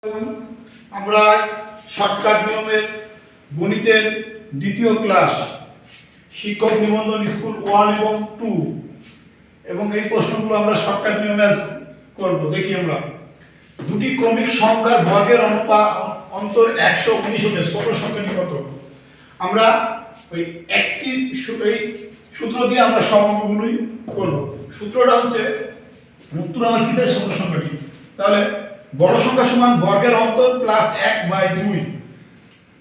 আমরা শর্টকাট নিয়মের গণিতের দ্বিতীয় ক্লাস শিক্ষক নিবন্ধন স্কুল 1 এবং 2 এবং এই প্রশ্নগুলো আমরা শর্টকাট নিয়মে করব। দেখি আমরা দুটি ক্রমিক সংখ্যার বর্গের অন্তর 119 হলে ছোট সংখ্যাটি কত। আমরা ওই একটি এই সূত্র দিয়ে আমরা সব অঙ্কগুলোই করব। সূত্রটা হচ্ছে উত্তর আমার কি চাই, ছোট সংখ্যাটি। তাহলে বড় সংখ্যা সমান বর্গের অন্তর প্লাস 1/2।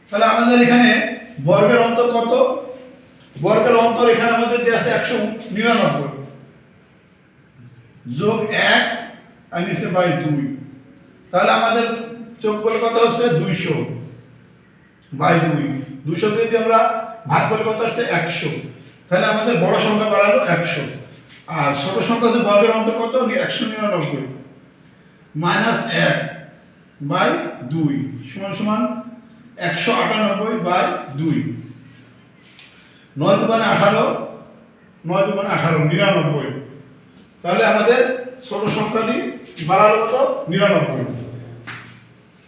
তাহলে আমাদের এখানে বর্গের অন্তর কত? বর্গের অন্তর এখানে আমাদের দেয়া আছে 199 যোগ 1 আর নিচে বাই 2। তাহলে আমাদের যোগ করলে কত হচ্ছে 200/2। 200 যদি আমরা ভাগ করলে কত হচ্ছে 100। তাহলে আমাদের বড় সংখ্যা বাড়ালো 100 আর ছোট সংখ্যা হচ্ছে বর্গের অন্তর কত 199 মাইনাস 1/2 সমান সমান 198/2। 9 × 18 9 × 18 99। তাহলে আমাদের ছোট সংখ্যাটি বাড়ালো কত 99।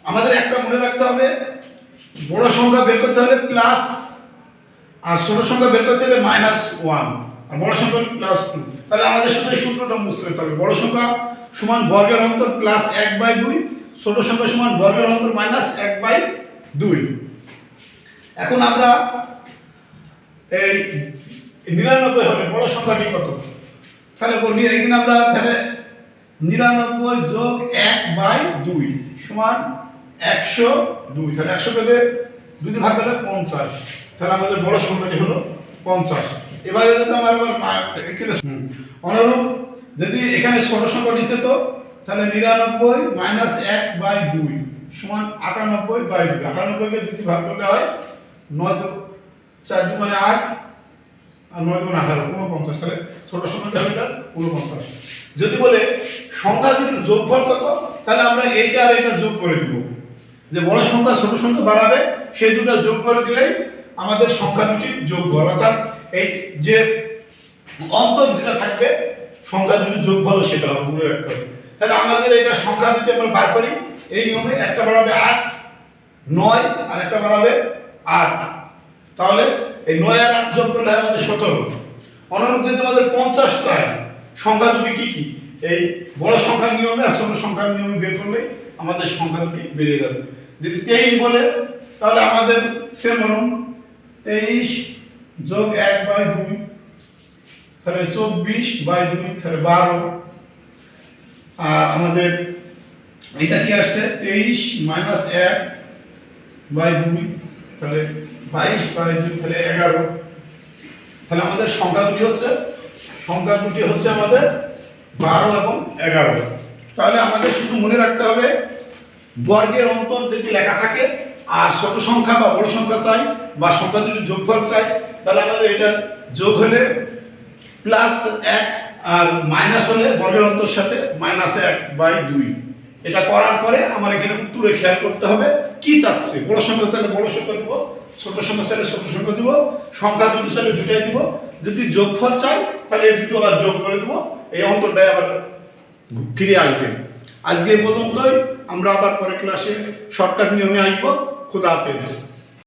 আমাদের একটা মনে রাখতে হবে, বড় সংখ্যা বের করতে হলে প্লাস আর ছোট সংখ্যা বের করতে হলে -1 আর বড় সংখ্যা +2। তাহলে আমাদের শুধু এই সূত্রটা মুছতে হবে। বড় সংখ্যা সমান বর্গের অন্তর প্লাস 1/2, ছোট সংখ্যা সমান বর্গের অন্তর -1/2। এখন আমরা এই 99 হলে বড় সংখ্যাটি কত? তাহলে এখানে আমরা তাহলে 99 যোগ 1/2 সমান 102। তাহলে 100 থেকে 2 দিয়ে ভাগ করলে 50। তাহলে আমাদের বড় সংখ্যাটি হলো 50। এবারে যদি আমরা এখানে অনুরূপ যদি এখানে ছোট সংখ্যা দিছে তো তাহলে 99 মাইনাস 1/2 সমান 98/2। 98 কে 2 দিয়ে ভাগ করলে হয় 9 তো 4 2 মানে 8 আর 9 2 18 49। তাহলে ছোট সংখ্যাটা হবে 49। যদি বলে সংখ্যা দুটির যোগফল কত, তাহলে আমরা এইটা আর এটা যোগ করে দিব। যে বড় সংখ্যা ছোট সংখ্যা বাড়াবে সেই দুটো যোগ করে দিলেই আমাদের সংখ্যা দুটির যোগফল, অর্থাৎ এই যে অন্তর যেটা থাকবে সংখ্যা দুটির যোগফল সেটা হবে, মনে রাখতে হবে। তাহলে আমাদের এটা সংখ্যা যদি আমরা বার করি এই নিয়মে একটা বাড়াবে 8 9 আর একটা বাড়াবে 8। তাহলে এই 9 আর 8 যোগ করলে আমাদের 17। অনুরূপ যদি আমাদের 50 চাই, সংখ্যা দুটি কি কি এই বড় সংখ্যার নিয়মে আর ছোট সংখ্যার নিয়মে বের করলে আমাদের সংখ্যা দুটি বেরিয়ে যাবে। যদি 23 বলে তাহলে আমাদের সেম অনু 23 যোগ 1/2 তাহলে 24/2 তাহলে 12। আর আমাদের এটা কি আসছে 23 মাইনাস 1/2 তাহলে 22/2 তাহলে 11। তাহলে আমাদের সংখ্যা দুটি হচ্ছে আমাদের 12 এবং 11। তাহলে আমাদের শুধু মনে রাখতে হবে বর্গের অন্তর যদি লেখা থাকে আর ছোট সংখ্যা বা বড় সংখ্যা চাই বা সংখ্যা দুটির যোগফল চাই, তাহলে আমাদের এটা যোগ হলে +1 আর মাইনাস হলে বর্গের অন্তর সাথে -1/2। এটা করার পরে আমার এখানে উত্তরে খেয়াল করতে হবে কি চাচ্ছে। বড় সংখ্যা চাইলে বড় সংখ্যা দিব, ছোট সংখ্যা চাইলে ছোট সংখ্যা দিব, সংখ্যা দুটো চাইলে দুটাই দিব। যদি যোগফল চাই তাহলে এই দুটো আবার যোগ করে দিব, এই অন্তরটাই আবার ফিরে আসবে। আজকে এই পর্যন্তই, আমরা আবার পরের ক্লাসে শর্টকাট নিয়মে আসবো। খোদা হাফেজ।